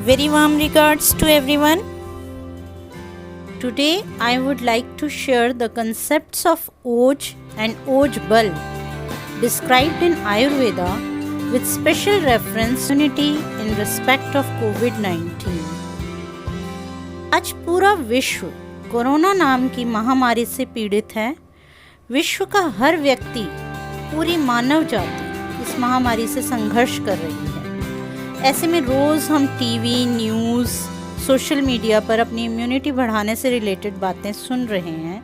Very warm regards to everyone. Today I would like to share the concepts of Oj and Oj Bal described in Ayurveda with special reference unity in respect of COVID-19. आज पूरा विश्व corona नाम की महामारी से पीड़ित है। विश्व का हर व्यक्ति, पूरी मानव जाति इस महामारी से संघर्ष कर रही है। ऐसे में रोज़ हम टीवी, न्यूज़, सोशल मीडिया पर अपनी इम्यूनिटी बढ़ाने से रिलेटेड बातें सुन रहे हैं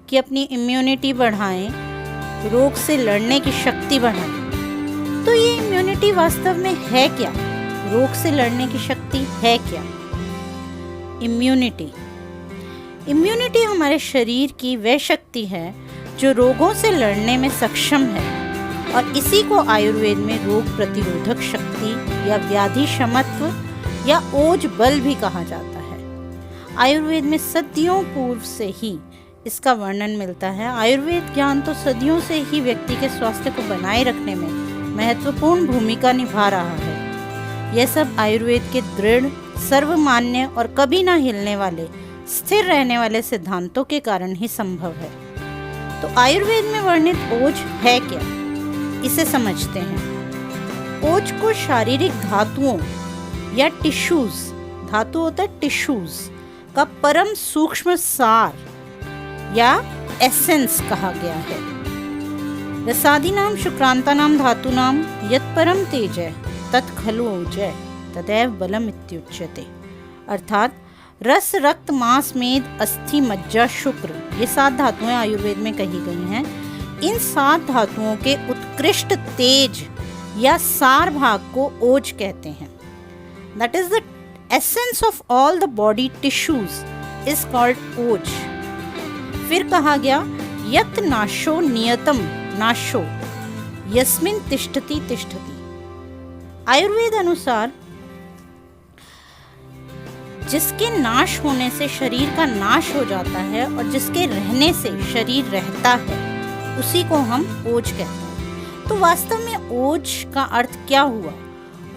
कि अपनी इम्यूनिटी बढ़ाएं, रोग से लड़ने की शक्ति बढ़ाएं। तो ये इम्यूनिटी वास्तव में है क्या? रोग से लड़ने की शक्ति है क्या? इम्यूनिटी हमारे शरीर की वह शक्ति है जो रोगों से लड़ने में सक्षम है और इसी को आयुर्वेद में रोग प्रतिरोधक शक्ति या व्याधि क्षमत्व या ओज बल भी कहा जाता है। आयुर्वेद में सदियों पूर्व से ही इसका वर्णन मिलता है। आयुर्वेद ज्ञान तो सदियों से ही व्यक्ति के स्वास्थ्य को बनाए रखने में महत्वपूर्ण भूमिका निभा रहा है। यह सब आयुर्वेद के दृढ़, सर्वमान्य और कभी ना हिलने वाले, स्थिर रहने वाले सिद्धांतों के कारण ही संभव है। तो आयुर्वेद में वर्णित ओज है क्या, इसे समझते हैं। ओज को शारीरिक धातुओं या टिश्यूज, धातु होता है टिश्यूज का परम सूक्ष्म सार या एसेंस कहा गया है। रसादीनाम शुक्रांतानाम धातूनाम यत् परम तेजः तत् खलु ओजः तदैव बलम इत्युच्यते। अर्थात रस, रक्त, मांस, मेद, अस्थि, मज्जा, शुक्र, ये 7 धातुएं आयुर्वेद में कही गई हैं। इन 7 धातुओं के उत्कृष्ट तेज या सार भाग को ओज कहते हैं। That is the essence of all the body tissues is called ओज। फिर कहा गया यत् नाशो नियतम नाशो यस्मिन तिष्ठति तिष्ठति। आयुर्वेद अनुसार जिसके नाश होने से शरीर का नाश हो जाता है और जिसके रहने से शरीर रहता है, उसी को हम ओज कहते हैं। तो वास्तव में ओज का अर्थ क्या हुआ?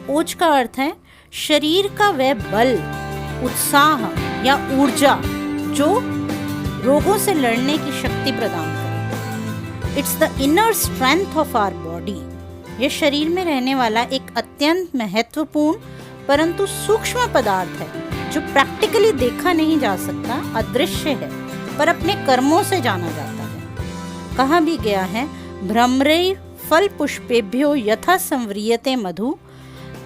ओज का अर्थ है शरीर का वह बल, उत्साह या ऊर्जा जो रोगों से लड़ने की शक्ति प्रदान करे। It's the inner strength of our body. यह शरीर में रहने वाला एक अत्यंत महत्वपूर्ण परंतु सूक्ष्म पदार्थ है जो प्रैक्टिकली देखा नहीं जा सकता, अदृश्य है, पर अपने कर्मों से जाना जाता है। कहा भी गया है भ्रमरैः फल पुष्पेभ्यो यथा संव्रियते मधु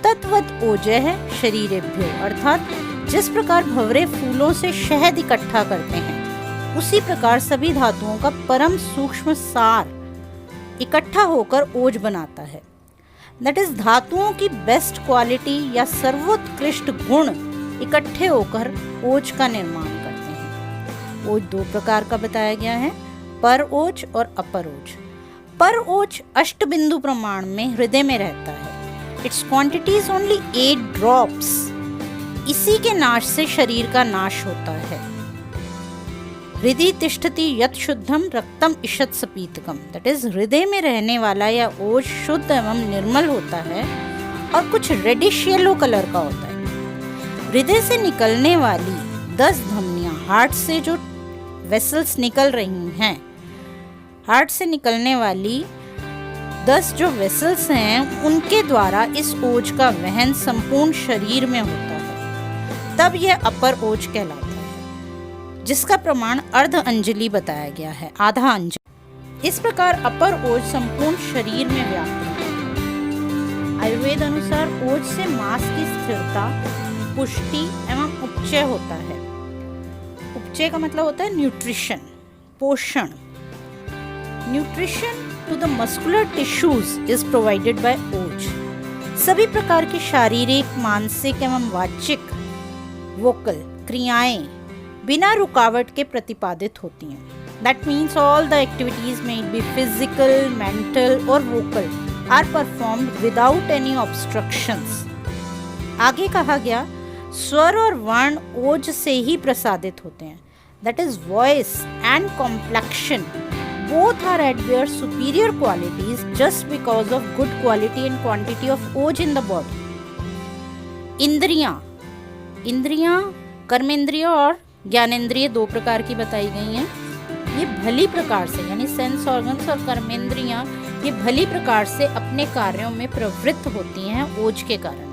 तद्वत् ओजः शरीरेभ्यो। अर्थात जिस प्रकार भंवरे फूलों से शहद इकट्ठा करते हैं, उसी प्रकार सभी धातुओं का परम सूक्ष्म सार इकट्ठा होकर ओज बनाता है। दैट इज धातुओं की बेस्ट क्वालिटी या सर्वोत्कृष्ट गुण इकट्ठे होकर ओज का निर्माण करते हैं। ओज 2 प्रकार का बताया गया है, पर ओज और अपर ओज। पर ओज अष्टबिंदु प्रमाण में हृदय में रहता है। It's quantity is only 8 drops. इसी के नाश से शरीर का नाश होता है। हृदय तिष्ठति यत् शुद्धम रक्तम ईषत् सपीतकम। दैट इज हृदय में रहने वाला या ओज शुद्ध एवं निर्मल होता है और कुछ रेडिश येलो कलर का होता है। हृदय से निकलने वाली 10 धमनियां, हार्ट से जो वेसल्स निकल रही हैं, हार्ट से निकलने वाली 10 जो वेसल्स हैं, उनके द्वारा इस ओज का वहन संपूर्ण शरीर में होता है। तब यह अपर ओज कहलाता है, जिसका प्रमाण अर्ध अंजलि बताया गया है, आधा अंजलि। इस प्रकार अपर ओज संपूर्ण शरीर में व्याप्त है। आयुर्वेद अनुसार ओज से मांस की स्थिरता, पुष्टि एवं उपचय होता है। उपचय का मतलब होता है न्यूट्रिशन, पोषण। Nutrition to the muscular tissues is provided by ojas. सभी प्रकार की शारीरिक, मानसिक एवं वाचिक वोकल क्रियाएं बिना रुकावट के प्रतिपादित होती हैं। That means all the activities may it be physical, mental और vocal are performed without any obstructions. आगे कहा गया स्वर और वर्ण ओज से ही प्रसादित होते हैं। That is voice and complexion both are at their superior qualities just because of good quality and quantity of oj in the body. इंद्रियां इंद्रियां, कर्मेंद्रिय और ज्ञानेंद्रिय 2 प्रकार की बताई गई हैं। ये भली प्रकार से, यानी सेंस ऑर्गन्स और कर्मेंद्रियां, ये भली प्रकार से अपने कार्यों में प्रवृत्त होती हैं ओज के कारण।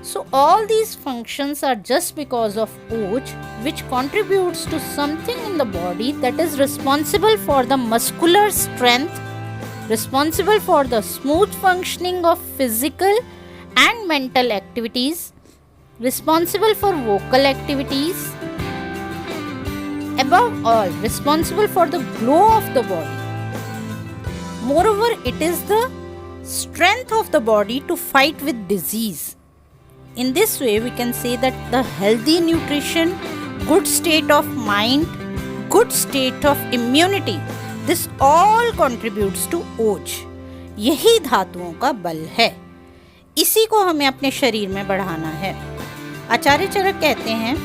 So all these functions are just because of Oj, which contributes to something in the body that is responsible for the muscular strength, responsible for the smooth functioning of physical and mental activities, responsible for vocal activities, above all, responsible for the glow of the body. Moreover, it is the strength of the body to fight with disease. In this way, we can say that the healthy nutrition, good state of mind, good state of immunity, this all contributes to Oj. यही धातुओं का बल है, इसी को हमें अपने शरीर में बढ़ाना है। आचार्य चरक कहते हैं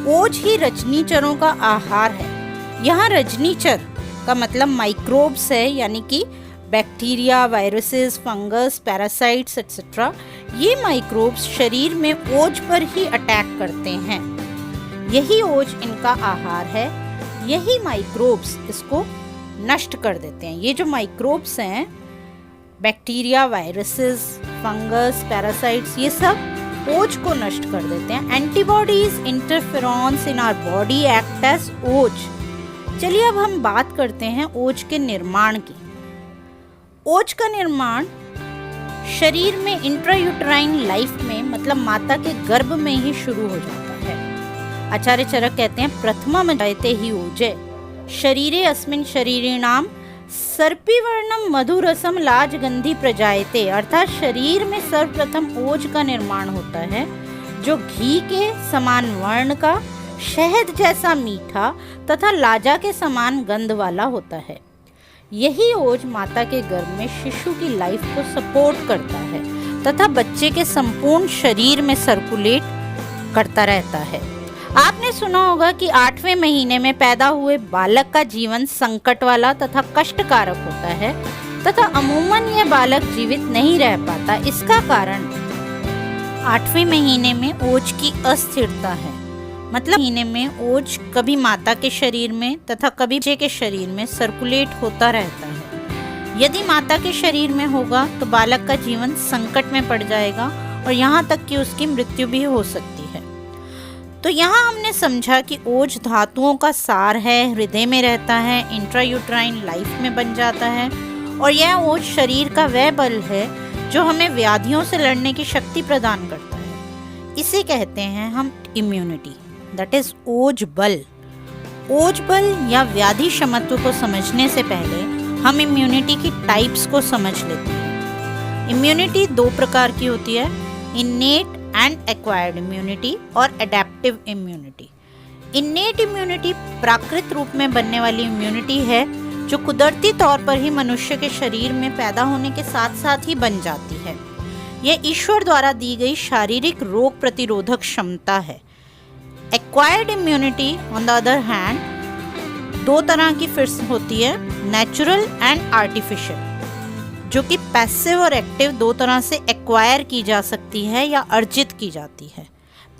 ओज ही रजनीचरों का आहार है। यहाँ रजनीचर का मतलब माइक्रोब्स है, यानी कि bacteria, viruses, fungus, parasites etcetera. ये माइक्रोब्स शरीर में ओज पर ही अटैक करते हैं, यही ओज इनका आहार है। यही माइक्रोब्स इसको नष्ट कर देते हैं। ये जो माइक्रोब्स हैं, बैक्टीरिया, वायरसेस, फंगस, पैरासाइट्स, ये सब ओज को नष्ट कर देते हैं। Antibodies, interferons in our body act as ojas. चलिए अब हम बात करते हैं ओज के निर्माण की। ओज का निर्माण शरीर में इंट्रायूटराइन लाइफ में, मतलब माता के गर्भ में ही शुरू हो जाता है। आचार्य चरक कहते हैं प्रथमम जायते ही ओजे शरीरे अस्मिन् शरीरिणाम सर्पिवर्णम मधुरसम लाजगंधी प्रजायते। अर्थात शरीर में सर्वप्रथम ओज का निर्माण होता है, जो घी के समान वर्ण का, शहद जैसा मीठा तथा लाजा के समान गंध वाला होता है। यही ओज माता के गर्भ में शिशु की लाइफ को सपोर्ट करता है तथा बच्चे के संपूर्ण शरीर में सर्कुलेट करता रहता है। आपने सुना होगा कि 8वें महीने में पैदा हुए बालक का जीवन संकट वाला तथा कष्टकारक होता है तथा अमूमन यह बालक जीवित नहीं रह पाता। इसका कारण 8वें महीने में ओज की अस्थिरता है। मतलब महीने में ओज कभी माता के शरीर में तथा कभी बच्चे के शरीर में सर्कुलेट होता रहता है। यदि माता के शरीर में होगा तो बालक का जीवन संकट में पड़ जाएगा और यहाँ तक कि उसकी मृत्यु भी हो सकती है। तो यहाँ हमने समझा कि ओज धातुओं का सार है, हृदय में रहता है, इंट्रायूटराइन लाइफ में बन जाता है और यह ओज शरीर का वह बल है जो हमें व्याधियों से लड़ने की शक्ति प्रदान करता है। इसे कहते हैं हम इम्यूनिटी, दैट इज ओज बल। ओज बल या व्याधि क्षमत्व को समझने से पहले हम इम्यूनिटी की टाइप्स को समझ लेते हैं। इम्यूनिटी 2 प्रकार की होती है, इन्नेट एंड एक्वायर्ड इम्यूनिटी और एडेप्टिव इम्यूनिटी। इन्नेट इम्यूनिटी प्राकृत रूप में बनने वाली इम्यूनिटी है जो कुदरती तौर पर ही मनुष्य के शरीर में पैदा होने के साथ साथ ही बन जाती है। यह ईश्वर द्वारा दी गई शारीरिक रोग प्रतिरोधक क्षमता है। Acquired immunity on the other hand 2 तरह की फिर होती है, नेचुरल एंड आर्टिफिशियल, जो कि पैसिव और एक्टिव 2 तरह से एक्वायर की जा सकती है या अर्जित की जाती है।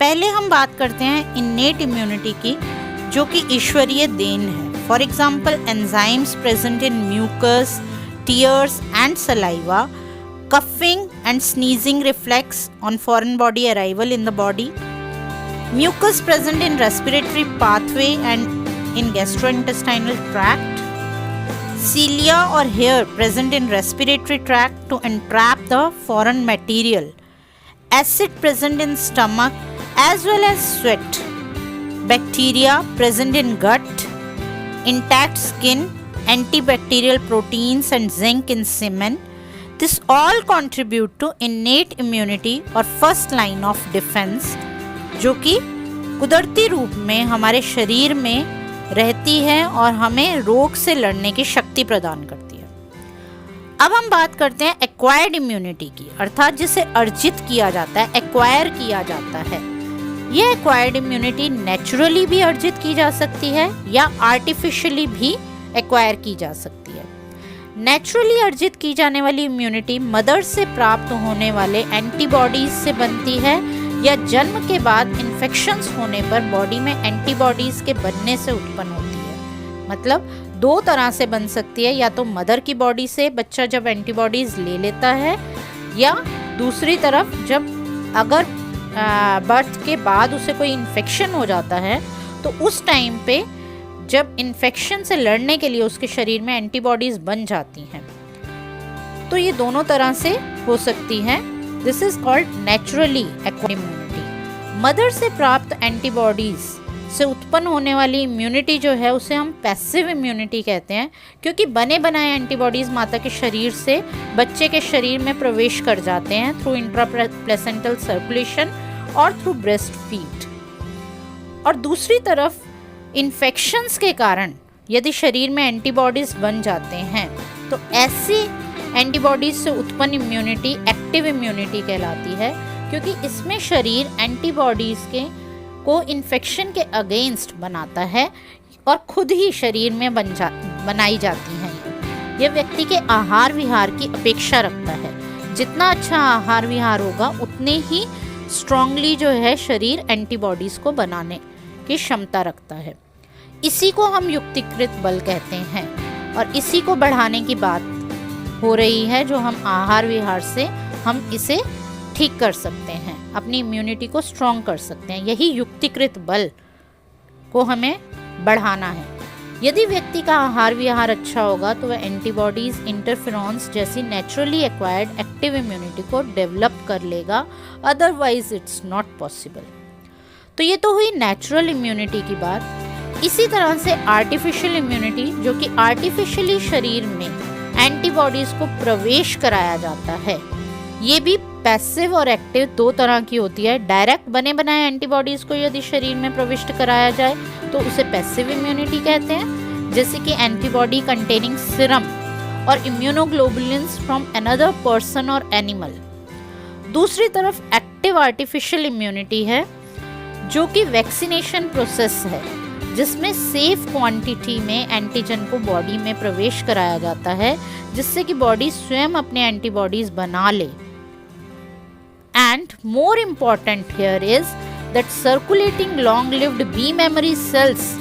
पहले हम बात करते हैं इन्नेट इम्यूनिटी की, जो कि ईश्वरीय देन है। For example enzymes present in mucus, tears and saliva, coughing and sneezing reflex on foreign body arrival in the body, mucus present in respiratory pathway and in gastrointestinal tract, cilia or hair present in respiratory tract to entrap the foreign material, acid present in stomach as well as sweat, bacteria present in gut, intact skin, antibacterial proteins and zinc in semen. This all contribute to innate immunity or first line of defense, जो कि कुदरती रूप में हमारे शरीर में रहती है और हमें रोग से लड़ने की शक्ति प्रदान करती है। अब हम बात करते हैं एक्वायर्ड इम्यूनिटी की, अर्थात जिसे अर्जित किया जाता है, एक्वायर किया जाता है। यह एक्वायर्ड इम्यूनिटी नेचुरली भी अर्जित की जा सकती है या आर्टिफिशियली भी एक्वायर की जा सकती है। नेचुरली अर्जित की जाने वाली इम्यूनिटी मदर से प्राप्त होने वाले एंटीबॉडीज से बनती है या जन्म के बाद इन्फेक्शंस होने पर बॉडी में एंटीबॉडीज के बनने से उत्पन्न होती है। मतलब दो तरह से बन सकती है, या तो मदर की बॉडी से बच्चा जब एंटीबॉडीज ले लेता है, या दूसरी तरफ जब अगर बर्थ के बाद उसे कोई इन्फेक्शन हो जाता है तो उस टाइम पे जब इन्फेक्शन से लड़ने के लिए उसके शरीर में एंटीबॉडीज बन जाती हैं। तो ये दोनों तरह से हो सकती है। This is called naturally acquired immunity. Mother से प्राप्त एंटीबॉडीज से उत्पन्न होने वाली इम्यूनिटी जो है उसे हम पैसिव इम्यूनिटी कहते हैं, क्योंकि बने बनाए एंटीबॉडीज माता के शरीर से बच्चे के शरीर में प्रवेश कर जाते हैं थ्रू इंट्राप्लेसेंटल सर्कुलेशन और थ्रू ब्रेस्ट फीड। और दूसरी तरफ इन्फेक्शंस के कारण यदि शरीर में एंटीबॉडीज बन जाते हैं तो ऐसी एंटीबॉडीज से उत्पन्न इम्यूनिटी एक्टिव इम्यूनिटी कहलाती है, क्योंकि इसमें शरीर एंटीबॉडीज को इन्फेक्शन के अगेंस्ट बनाता है और खुद ही शरीर में बनाई जाती हैं। यह व्यक्ति के आहार विहार की अपेक्षा रखता है। जितना अच्छा आहार विहार होगा उतने ही स्ट्रांगली जो है शरीर एंटीबॉडीज को बनाने की क्षमता रखता है। इसी को हम युक्तिकृत बल कहते हैं, और इसी को बढ़ाने की बात हो रही है, जो हम आहार विहार से हम इसे ठीक कर सकते हैं, अपनी इम्यूनिटी को स्ट्रॉन्ग कर सकते हैं। यही युक्तिकृत बल को हमें बढ़ाना है। यदि व्यक्ति का आहार विहार अच्छा होगा तो वह एंटीबॉडीज, इंटरफेरॉन्स जैसी नेचुरली एक्वायर्ड एक्टिव इम्यूनिटी को डेवलप कर लेगा, अदरवाइज इट्स नॉट पॉसिबल। तो ये तो हुई नेचुरल इम्यूनिटी की बात। इसी तरह से आर्टिफिशियल इम्यूनिटी, जो कि आर्टिफिशियली शरीर में एंटीबॉडीज को प्रवेश कराया जाता है, ये भी पैसिव और एक्टिव दो तरह की होती है। डायरेक्ट बने बनाए एंटीबॉडीज को यदि शरीर में प्रविष्ट कराया जाए तो उसे पैसिव इम्यूनिटी कहते हैं, जैसे कि एंटीबॉडी कंटेनिंग सीरम और इम्यूनोग्लोबुलिन्स फ्रॉम अनदर पर्सन और एनिमल। दूसरी तरफ एक्टिव आर्टिफिशियल इम्यूनिटी है, जो कि वैक्सीनेशन प्रोसेस है, जिसमें सेफ क्वांटिटी में एंटीजन को बॉडी में प्रवेश कराया जाता है, जिससे कि बॉडी स्वयं अपने एंटीबॉडीज बना ले। And more important here is that circulating long lived B memory cells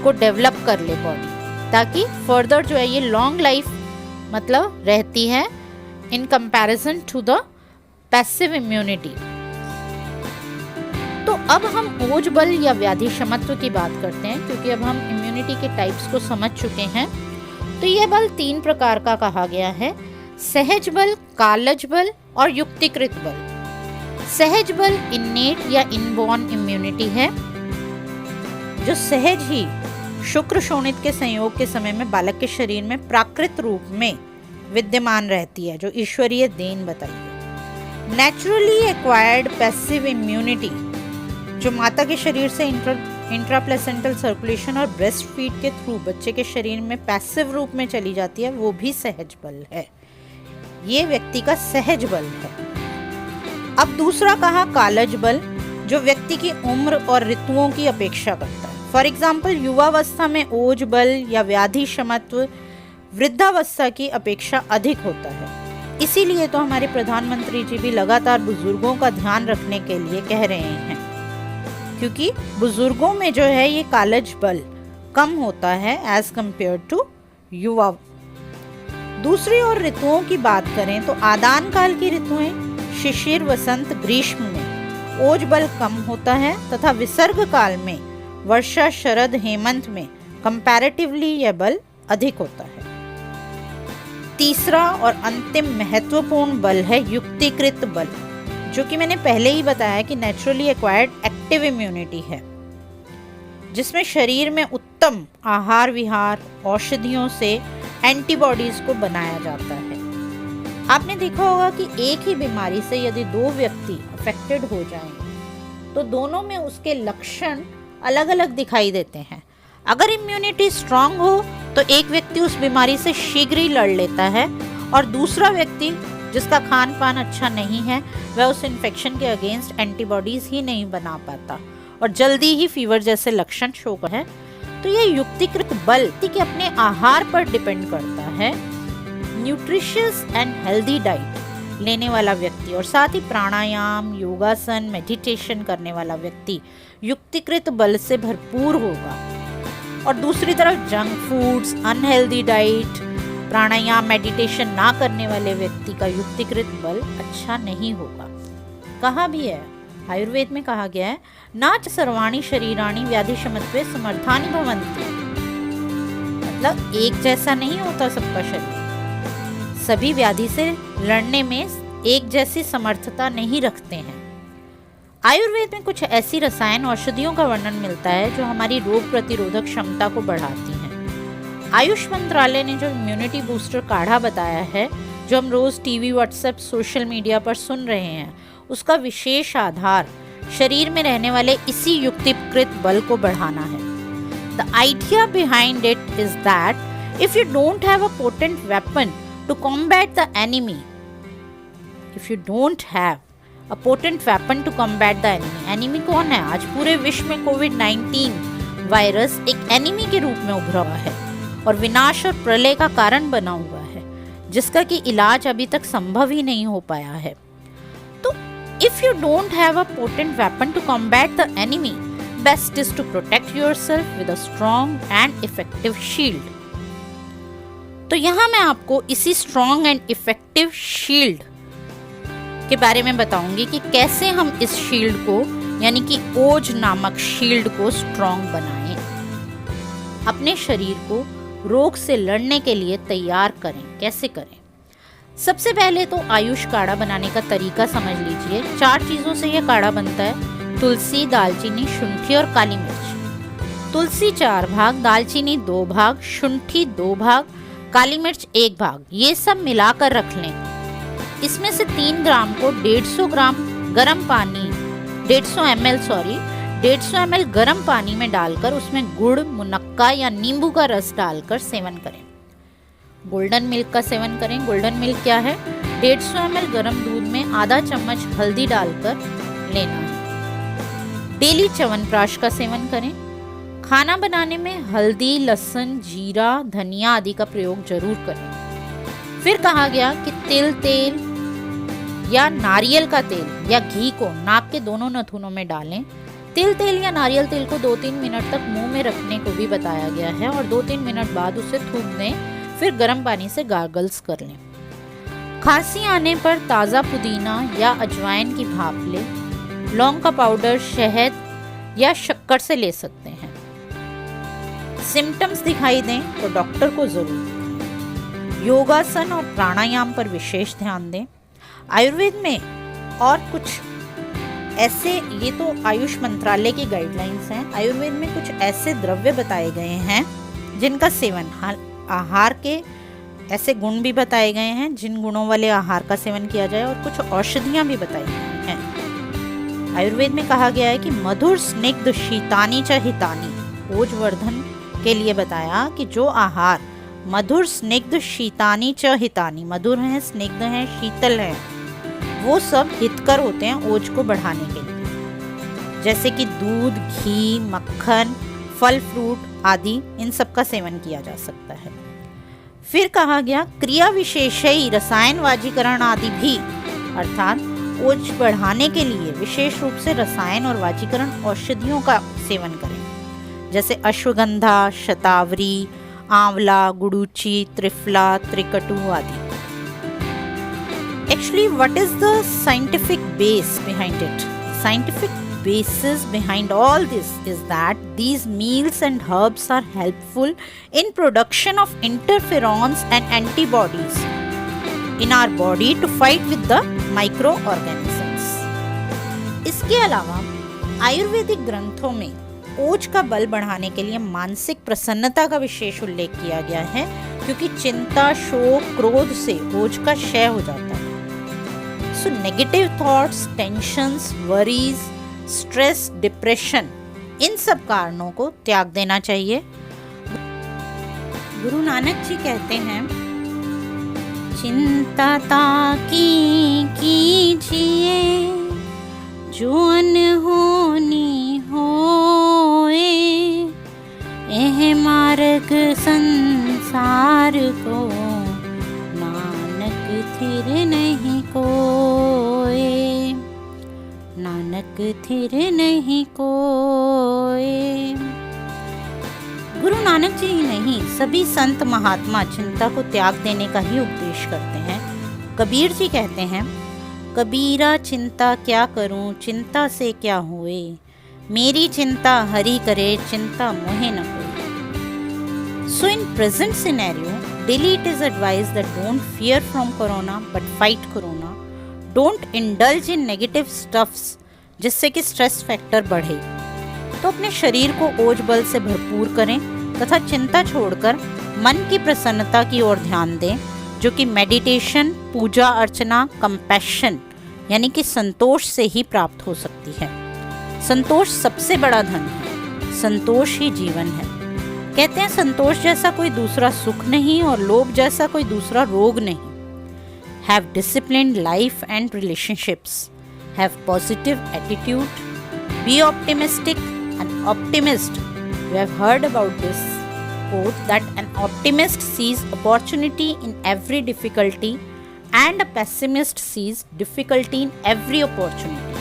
को डेवलप कर ले बॉडी, ताकि फर्दर जो है ये लॉन्ग लाइफ मतलब रहती है in comparison to the passive immunity. तो अब हम ओज बल या व्याधि क्षमत्व की बात करते हैं, क्योंकि अब हम इम्यूनिटी के टाइप्स को समझ चुके हैं। तो यह बल 3 प्रकार का कहा गया है: सहज बल, कालज बल और युक्तिकृत बल। सहज बल इन्नेट या इनबॉर्न इम्यूनिटी है, जो सहज ही शुक्र शोणित के संयोग के समय में बालक के शरीर में प्राकृत रूप में विद्यमान रहती है, जो ईश्वरीय देन बताई है। नेचुरली एक्वायर्ड पैसिव इम्यूनिटी, जो माता के शरीर से इंट्राप्लेसेंटल सर्कुलेशन और ब्रेस्ट फीड के थ्रू बच्चे के शरीर में पैसिव रूप में चली जाती है, वो भी सहज बल है। ये व्यक्ति का सहज बल है। अब दूसरा कहा कालज बल, जो व्यक्ति की उम्र और ऋतुओं की अपेक्षा करता है। फॉर एग्जाम्पल, युवावस्था में ओज बल या व्याधि क्षमत्व वृद्धावस्था की अपेक्षा अधिक होता है। इसीलिए तो हमारे प्रधानमंत्री जी भी लगातार बुजुर्गों का ध्यान रखने के लिए कह रहे हैं, क्योंकि बुजुर्गों में जो है ये कालज बल कम होता है एज कंपेयर टू युवा। दूसरी ओर ऋतुओं की बात करें तो आदान काल की ऋतुएं शिशिर, वसंत, ग्रीष्म में ओज बल कम होता है, तथा विसर्ग काल में वर्षा, शरद, हेमंत में कंपैरेटिवली यह बल अधिक होता है। तीसरा और अंतिम महत्वपूर्ण बल है युक्तिकृत बल, जो कि मैंने पहले ही बताया कि नेचुरली एक्वायर्ड एक्टिव इम्यूनिटी है, जिसमें शरीर में उत्तम आहार विहार, औषधियों से एंटीबॉडीज को बनाया जाता है। आपने देखा होगा कि एक ही बीमारी से यदि 2 व्यक्ति अफेक्टेड हो जाएं, तो दोनों में उसके लक्षण अलग अलग दिखाई देते हैं। अगर इम्यूनिटी स्ट्रांग हो तो एक व्यक्ति उस बीमारी से शीघ्र ही लड़ लेता है, और दूसरा व्यक्ति जिसका खान पान अच्छा नहीं है वह उस इन्फेक्शन के अगेंस्ट एंटीबॉडीज ही नहीं बना पाता और जल्दी ही फीवर जैसे लक्षण शो करता है। तो ये युक्तिकृत बल के अपने आहार पर डिपेंड करता है। न्यूट्रिशियस एंड हेल्दी डाइट लेने वाला व्यक्ति और साथ ही प्राणायाम, योगासन, मेडिटेशन करने वाला व्यक्ति युक्तिकृत बल से भरपूर होगा। और दूसरी तरफ जंक फूड्स, अनहेल्दी डाइट, प्राणायाम, मेडिटेशन ना करने वाले व्यक्ति का युक्तिकृत बल अच्छा नहीं होगा। कहा भी है, आयुर्वेद में कहा गया है, नाच सर्वाणी शरीराणी व्याधि शमत्वे समर्थानि भवन्ति। मतलब एक जैसा नहीं होता सबका शरीर, सभी व्याधि से लड़ने में एक जैसी समर्थता नहीं रखते हैं। आयुर्वेद में कुछ ऐसी रसायन औषधियों का वर्णन मिलता है जो हमारी रोग प्रतिरोधक क्षमता को बढ़ाती हैं। आयुष मंत्रालय ने जो इम्यूनिटी बूस्टर काढ़ा बताया है, जो हम रोज टीवी, व्हाट्सएप, सोशल मीडिया पर सुन रहे हैं, उसका विशेष आधार शरीर में रहने वाले इसी युक्तिकृत बल को बढ़ाना है। The idea behind it is that if you don't have a potent weapon to combat the enemy, enemy कौन है? आज पूरे विश्व में कोविड-19 वायरस एक एनिमी के रूप में उभरा हुआ है और विनाश और प्रलय का कारण बना हुआ है, जिसका कि इलाज अभी तक संभव ही नहीं हो पाया है। तो if you don't have a potent weapon to combat the enemy, best is to protect yourself with a strong and effective shield. तो यहाँ मैं आपको इसी strong and effective shield के बारे में बताऊंगी कि कैसे हम इस शील्ड को, यानी कि ओज नामक शील्ड को स्ट्रॉन्ग बनाएं, अपने शरीर को रोग से लड़ने के लिए तैयार करें। कैसे करें? सबसे पहले तो आयुष काढ़ा बनाने का तरीका समझ लीजिए। 4 चीजों से यह काढ़ा बनता है: तुलसी, दालचीनी, शुंठी और काली मिर्च। तुलसी 4 भाग, दालचीनी 2 भाग, शुंठी 2 भाग, काली मिर्च 1 भाग, ये सब मिलाकर रख लें। इसमें से 3 ग्राम को 150 ग्राम गर्म पानी 150 ml गर्म पानी में डालकर उसमें गुड़, मुनक्का या नींबू का रस डालकर सेवन करें। गोल्डन मिल्क का सेवन करें। गोल्डन मिल्क क्या है? 150 ml गर्म दूध में आधा चम्मच हल्दी डालकर लेना है। डेली च्यवनप्राश का सेवन करें। खाना बनाने में हल्दी, लहसुन, जीरा, धनिया आदि का प्रयोग जरूर करें। फिर कहा गया कि तेल या नारियल का तेल या घी को नाक के दोनों नथुनों में डालें। तेल या नारियल तेल को 2-3 मिनट तक मुंह में रखने को भी बताया गया है और 2-3 मिनट बाद उसे थूक दें। फिर गर्म पानी से गार्गल्स कर लें। खांसी आने पर ताज़ा पुदीना या अजवाइन की भाप लें। लौंग का पाउडर शहद या शक्कर से ले सकते हैं। सिम्टम्स दिखाई दें तो डॉक्टर को जरूर दिखाएं। योगासन और प्राणायाम पर विशेष ध्यान दें। आयुर्वेद में और कुछ ऐसे, ये तो आयुष मंत्रालय की गाइडलाइंस हैं, आयुर्वेद में कुछ ऐसे द्रव्य बताए गए हैं जिनका सेवन, आहार के ऐसे गुण भी बताए गए हैं जिन गुणों वाले आहार का सेवन किया जाए, और कुछ औषधियां भी बताई गई हैं। आयुर्वेद में कहा गया है कि मधुर स्निग्ध शीतानि च हितानि, ओजवर्धन के लिए बताया कि जो आहार मधुर स्निग्ध शीतानि च हितानि, मधुर हैं, स्निग्ध हैं, शीतल हैं, वो सब हितकर होते हैं ओज को बढ़ाने के लिए। जैसे कि दूध, घी, मक्खन, फल फ्रूट आदि, इन सब का सेवन किया जा सकता है। फिर कहा गया क्रिया विशेषयी रसायन वाजीकरण आदि भी, अर्थात ओज बढ़ाने के लिए विशेष रूप से रसायन और वाजीकरण औषधियों का सेवन करें, जैसे अश्वगंधा, शतावरी, आंवला, गुड़ूची, त्रिफला, त्रिकटु आदि। Actually, what is the scientific base behind it? Scientific basis behind all this is that these meals and herbs are helpful in production of interferons and antibodies in our body to fight with the microorganisms. इसके अलावा आयुर्वेदिक ग्रंथों में ओज का बल बढ़ाने के लिए मानसिक प्रसन्नता का विशेष उल्लेख किया गया है, क्योंकि चिंता, शोक, क्रोध से ओज का क्षय हो जाता है। So negative thoughts, tensions, worries, stress, depression, इन सब कारणों को त्याग देना चाहिए। गुरु नानक जी कहते हैं, चिंता ताकी कीजिए जो अनहोनी होए, एह मार्ग संसार को नानक फिर नहीं कोई, नानक थिर नहीं कोई। गुरु नानक जी ही नहीं, सभी संत महात्मा चिंता को त्याग देने का ही उपदेश करते हैं। कबीर जी कहते हैं, कबीरा चिंता क्या करूं, चिंता से क्या हुए, मेरी चिंता हरि करे, चिंता मोहे न कोई। So in present scenario, daily it is advised that don't fear from corona but fight corona. Don't indulge in negative stuffs जिससे कि स्ट्रेस फैक्टर बढ़े। तो अपने शरीर को ओज बल से भरपूर करें तथा चिंता छोड़कर मन की प्रसन्नता की ओर ध्यान दें, जो कि मेडिटेशन, पूजा अर्चना, कंपैशन यानी कि संतोष से ही प्राप्त हो सकती है। संतोष सबसे बड़ा धन है, संतोष ही जीवन है। कहते हैं संतोष जैसा कोई दूसरा सुख नहीं और लोभ जैसा कोई दूसरा रोग नहीं। Have disciplined life and relationships, have positive attitude, be optimistic, an optimist. You have heard about this quote that an optimist sees opportunity in every difficulty and a pessimist sees difficulty in every opportunity.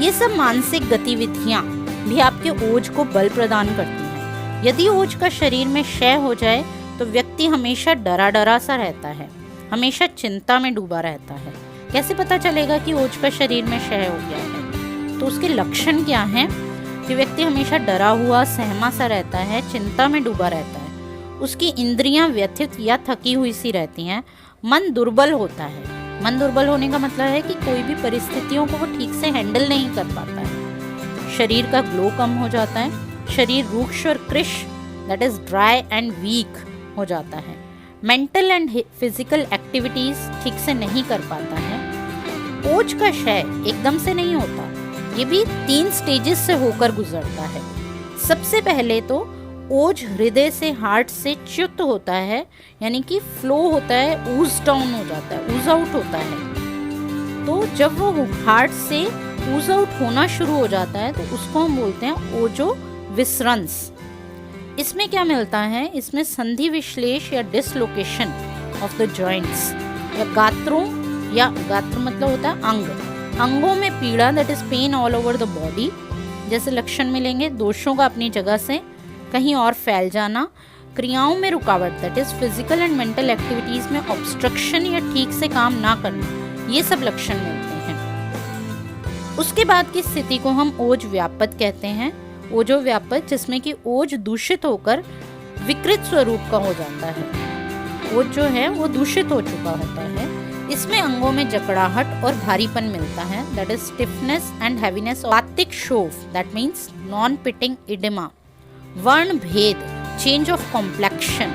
ये सब मानसिक गतिविधियाँ भी आपके ओज को बल प्रदान करती हैं। यदि ओज का शरीर में क्षय हो जाए तो व्यक्ति हमेशा डरा डरा सा रहता है, हमेशा चिंता में डूबा रहता है। कैसे पता चलेगा कि ओज का शरीर में क्षय हो गया है? तो उसके लक्षण क्या हैं? कि व्यक्ति हमेशा डरा हुआ, सहमा सा रहता है, चिंता में डूबा रहता है, उसकी इंद्रियां व्यथित या थकी हुई सी रहती हैं, मन दुर्बल होता है। मन दुर्बल होने का मतलब है कि कोई भी परिस्थितियों को वो ठीक से हैंडल नहीं कर पाता है। शरीर का ग्लो कम हो जाता है, शरीर रूक्ष और कृश that is dry and weak हो जाता है। मेंटल एंड फिजिकल एक्टिविटीज ठीक से नहीं कर पाता है। ओज का क्षय एकदम से नहीं होता, ये भी 3 स्टेजेस से होकर गुजरता है। सबसे पहले तो ओज हृदय से, हार्ट से च्युत होता है, यानी कि फ्लो होता है, ऊज डाउन हो जाता है, ऊज आउट होता है। तो जब वो हार्ट से ऊज आउट होना शुरू हो जाता है तो उसको हम बोलते हैं ओजो विसरंस। इसमें क्या मिलता है? इसमें संधि विश्लेष या डिसलोकेशन ऑफ द जॉइंट्स या गात्रों, या गात्र मतलब होता है अंग, अंगों में पीड़ा that is pain all over the body जैसे लक्षण मिलेंगे। दोषों का अपनी जगह से कहीं और फैल जाना, क्रियाओं में रुकावट that is physical and mental activities में ऑब्स्ट्रक्शन या ठीक से काम ना करना, ये सब लक्षण मिलते हैं। उसके बाद की स्थिति को हम ओज व्यापत कहते हैं। ओजो व्यापत जिसमें कि ओज दूषित होकर विकृत स्वरूप का हो जाता है। ओज जो है वो दूषित हो चुका होता है। इसमें अंगों में जकड़ाहट और भारीपन मिलता है that is stiffness and heaviness, वातिक शोफ that means non pitting oedema, वर्ण भेद, चेंज ऑफ कॉम्प्लेक्शन,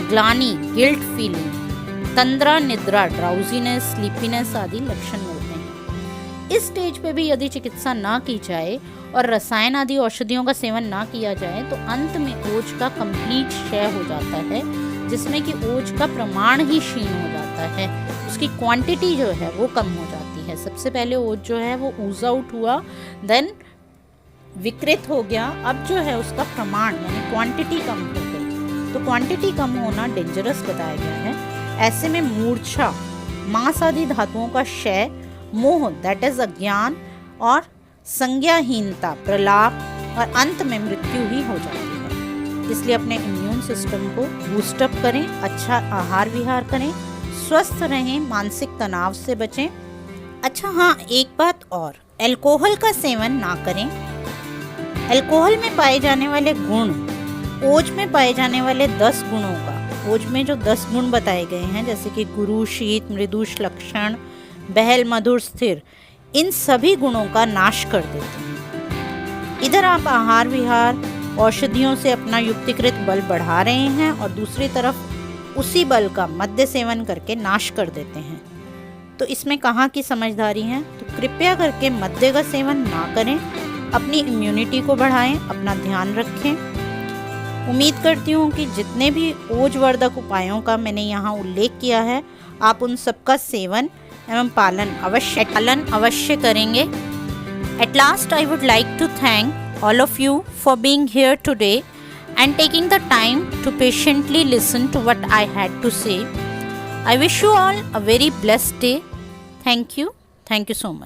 ग्लानी, गिल्ट फीलिंग, तंद्रा, निद्रा, ड्राउजीनेस, स्लीपीनेस आदि लक्षण मिलते हैं। इस स्टेज पे भी यदि चिकित्सा ना की जाए और रसायन आदि औषधियों का सेवन ना किया जाए तो अंत में ओज का कंप्लीट क्षय हो जाता है, जिसमें कि ओज का प्रमाण ही क्षीण हो जाता है, उसकी क्वांटिटी जो है वो कम हो जाती है। सबसे पहले ओज जो है वो ऊज आउट हुआ, देन विकृत हो गया, अब जो है उसका प्रमाण यानी क्वांटिटी कम हो गई। तो क्वांटिटी कम होना डेंजरस बताया गया है। ऐसे में मूर्छा, मांस आदि धातुओं का क्षय, मोह दैट इज अज्ञान और संज्ञाहीनता, प्रलाप और अंत में मृत्यु ही हो जाती है। इसलिए अपने इम्यून सिस्टम को बूस्टअप करें, अच्छा आहार विहार करें, स्वस्थ रहें, मानसिक तनाव से बचें। अच्छा हाँ, एक बात और, अल्कोहल का सेवन ना करें। अल्कोहल में पाए जाने वाले गुण ओज में पाए जाने वाले 10 गुणों का, ओज में जो 10 गुण बताए गए हैं जैसे कि गुरु, शीत, मृदु, लक्षण, बहल, मधुर, स्थिर, इन सभी गुणों का नाश कर देते हैं। इधर आप आहार विहार औषधियों से अपना युक्तिकृत बल बढ़ा रहे हैं और दूसरी तरफ उसी बल का मद्य सेवन करके नाश कर देते हैं। तो इसमें कहाँ की समझदारी है? तो कृपया करके मद्य का सेवन ना करें, अपनी इम्यूनिटी को बढ़ाएं, अपना ध्यान रखें। उम्मीद करती हूँ कि जितने भी ओजवर्धक उपायों का मैंने यहाँ उल्लेख किया है आप उन सबका सेवन एवं पालन अवश्य करेंगे। At last I would like to thank all of you for being here today and taking the time to patiently listen to what I had to say. I wish you all a very blessed day. Thank you so much.